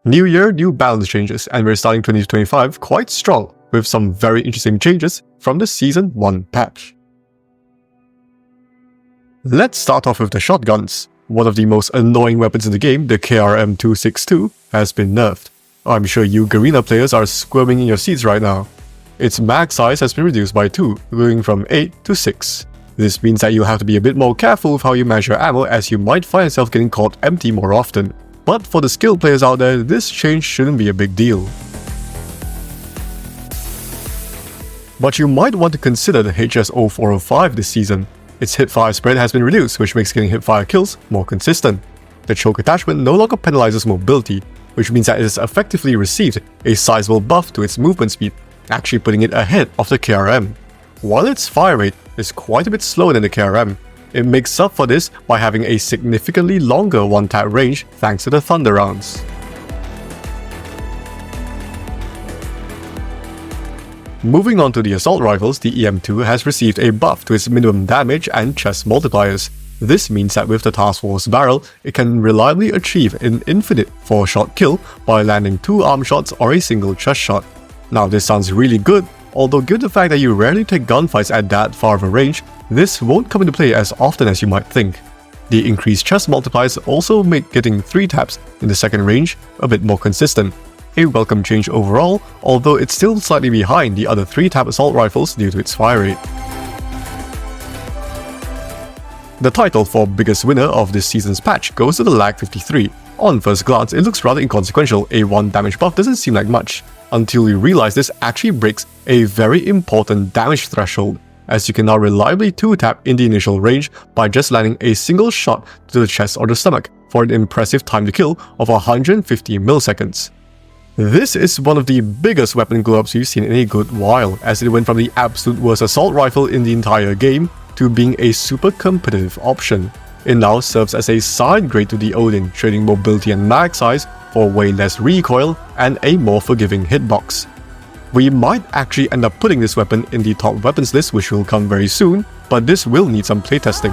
New year, new balance changes, and we're starting 2025 quite strong, with some very interesting changes from the Season 1 patch. Let's start off with the shotguns. One of the most annoying weapons in the game, the KRM 262, has been nerfed. I'm sure you Garena players are squirming in your seats right now. Its mag size has been reduced by 2, going from 8 to 6. This means that you'll have to be a bit more careful with how you measure ammo, as you might find yourself getting caught empty more often. But for the skilled players out there, this change shouldn't be a big deal. But you might want to consider the HS-0405 this season. Its hipfire spread has been reduced, which makes getting hipfire kills more consistent. The choke attachment no longer penalizes mobility, which means that it has effectively received a sizable buff to its movement speed, actually putting it ahead of the KRM. While its fire rate is quite a bit slower than the KRM, it makes up for this by having a significantly longer one-tap range thanks to the thunder rounds. Moving on to the assault rifles, the EM2 has received a buff to its minimum damage and chest multipliers. This means that with the Task Force barrel, it can reliably achieve an infinite 4-shot kill by landing 2 arm shots or a single chest shot. Now this sounds really good, although given the fact that you rarely take gunfights at that far of a range, this won't come into play as often as you might think. The increased chest multipliers also make getting 3 taps in the second range a bit more consistent. A welcome change overall, although it's still slightly behind the other 3-tap assault rifles due to its fire rate. The title for biggest winner of this season's patch goes to the Lag 53. On first glance, it looks rather inconsequential. A 1 damage buff doesn't seem like much, until you realize this actually breaks a very important damage threshold, as you can now reliably 2-tap in the initial range by just landing a single shot to the chest or the stomach for an impressive time to kill of 150 milliseconds. This is one of the biggest weapon glow-ups we've seen in a good while, as it went from the absolute worst assault rifle in the entire game to being a super competitive option. It now serves as a side grade to the Odin, trading mobility and mag size for way less recoil and a more forgiving hitbox. We might actually end up putting this weapon in the top weapons list, which will come very soon, but this will need some playtesting.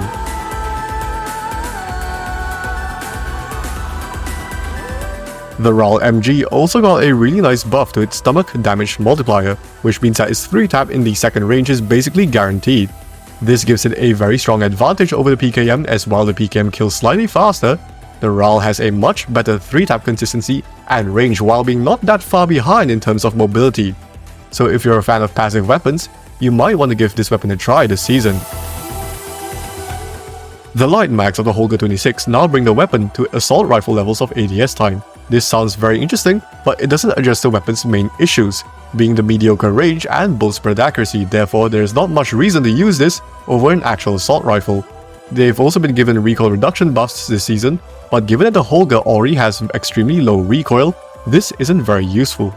The LMG also got a really nice buff to its stomach damage multiplier, which means that its 3-tap in the second range is basically guaranteed. This gives it a very strong advantage over the PKM, as while the PKM kills slightly faster, the RAL has a much better 3-tap consistency and range while being not that far behind in terms of mobility. So if you're a fan of passive weapons, you might want to give this weapon a try this season. The light mags of the Holger 26 now bring the weapon to assault rifle levels of ADS time. This sounds very interesting, but it doesn't address the weapon's main issues, being the mediocre range and bullet spread accuracy. Therefore, there is not much reason to use this over an actual assault rifle. They've also been given recoil reduction buffs this season, but given that the Holger already has extremely low recoil, this isn't very useful.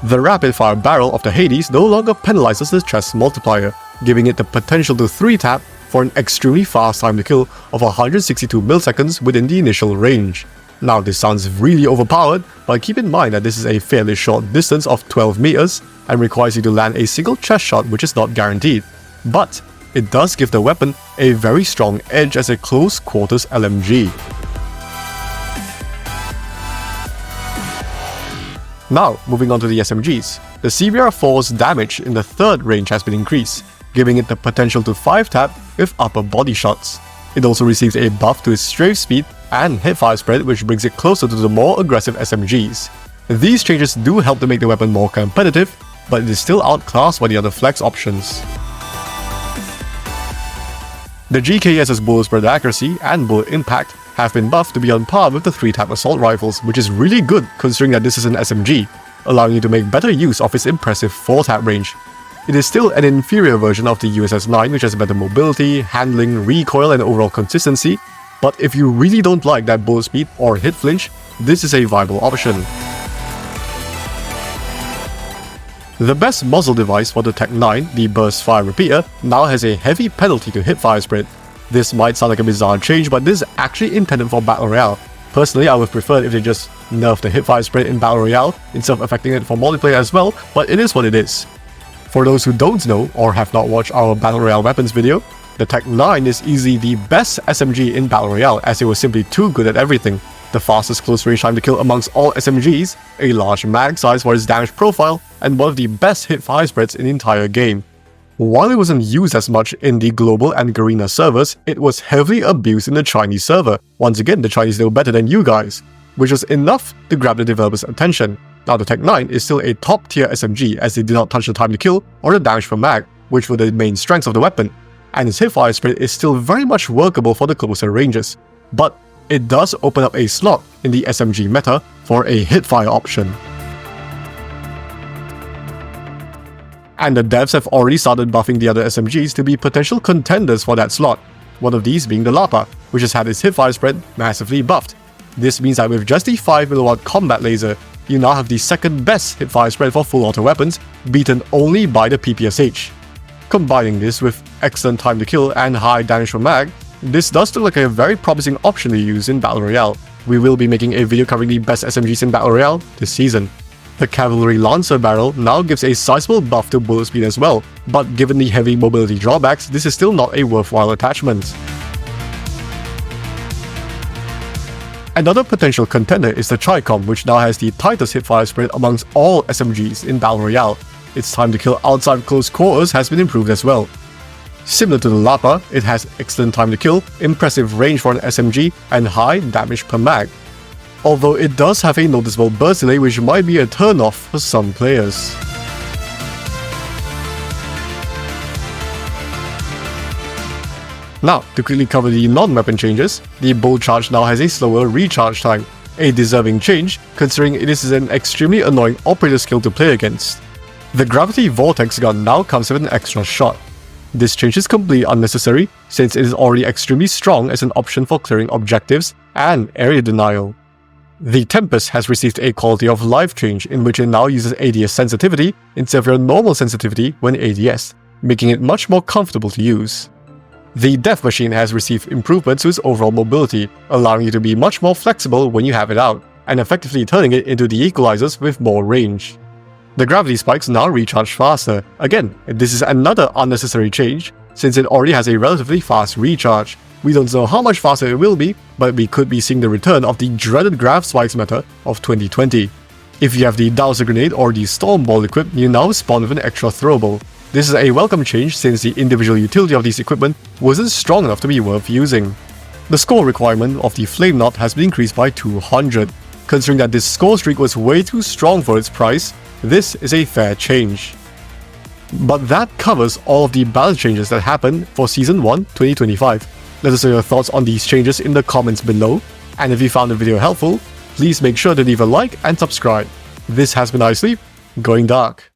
The rapid-fire barrel of the Hades no longer penalizes the chest multiplier, giving it the potential to 3-tap for an extremely fast time to kill of 162 milliseconds within the initial range. Now this sounds really overpowered, but keep in mind that this is a fairly short distance of 12 meters and requires you to land a single chest shot, which is not guaranteed. But it does give the weapon a very strong edge as a close quarters LMG. Now, moving on to the SMGs. The CBR4's damage in the third range has been increased, giving it the potential to 5-tap with upper body shots. It also receives a buff to its strafe speed and hipfire spread, which brings it closer to the more aggressive SMGs. These changes do help to make the weapon more competitive, but it is still outclassed by the other flex options. The GKS's bullet spread accuracy and bullet impact have been buffed to be on par with the 3-tap assault rifles, which is really good considering that this is an SMG, allowing you to make better use of its impressive 4-tap range. It is still an inferior version of the USS-9, which has better mobility, handling, recoil and overall consistency, but if you really don't like that bullet speed or hit flinch, this is a viable option. The best muzzle device for the Tech 9, the Burst Fire Repeater, now has a heavy penalty to hipfire spread. This might sound like a bizarre change, but this is actually intended for Battle Royale. Personally, I would prefer if they just nerf the hipfire spread in Battle Royale instead of affecting it for multiplayer as well, but it is what it is. For those who don't know or have not watched our Battle Royale weapons video, the Tech 9 is easily the best SMG in Battle Royale, as it was simply too good at everything. the fastest close range time to kill amongst all SMGs, a large mag size for its damage profile, and one of the best hit-fire spreads in the entire game. While it wasn't used as much in the global and Garena servers, it was heavily abused in the Chinese server. Once again, the Chinese know better than you guys, which was enough to grab the developers' attention. Now the Tech 9 is still a top tier SMG as they did not touch the time to kill or the damage per mag, which were the main strengths of the weapon, and its hipfire spread is still very much workable for the closer ranges. But it does open up a slot in the SMG meta for a hipfire option. And the devs have already started buffing the other SMGs to be potential contenders for that slot, one of these being the Lapa, which has had its hipfire spread massively buffed. This means that with just the 5mW combat laser, you now have the second best hipfire spread for full auto weapons, beaten only by the PPSH. Combining this with excellent time to kill and high damage per mag, this does look like a very promising option to use in Battle Royale. We will be making a video covering the best SMGs in Battle Royale this season. The Cavalry Lancer barrel now gives a sizable buff to bullet speed as well, but given the heavy mobility drawbacks, this is still not a worthwhile attachment. Another potential contender is the Tricom, which now has the tightest hipfire spread amongst all SMGs in Battle Royale. Its time to kill outside close quarters has been improved as well. Similar to the Lapa, it has excellent time to kill, impressive range for an SMG, and high damage per mag. Although it does have a noticeable burst delay which might be a turn-off for some players. Now, to quickly cover the non-weapon changes, the Bolt Charge now has a slower recharge time, a deserving change considering it is an extremely annoying operator skill to play against. The Gravity Vortex gun now comes with an extra shot. This change is completely unnecessary since it is already extremely strong as an option for clearing objectives and area denial. The Tempest has received a quality of life change in which it now uses ADS sensitivity instead of your normal sensitivity when ADS, making it much more comfortable to use. The Death Machine has received improvements to its overall mobility, allowing you to be much more flexible when you have it out, and effectively turning it into the equalizers with more range. The Gravity Spikes now recharge faster. Again, this is another unnecessary change, since it already has a relatively fast recharge. We don't know how much faster it will be, but we could be seeing the return of the dreaded Grav Spikes meta of 2020. If you have the Dowser Grenade or the Storm Ball equipped, you now spawn with an extra throwable. This is a welcome change since the individual utility of these equipment wasn't strong enough to be worth using. The score requirement of the Flame Knot has been increased by 200. Considering that this score streak was way too strong for its price, this is a fair change. But that covers all of the balance changes that happened for Season 1 2025. Let us know your thoughts on these changes in the comments below, and if you found the video helpful, please make sure to leave a like and subscribe. This has been iSleep, going dark.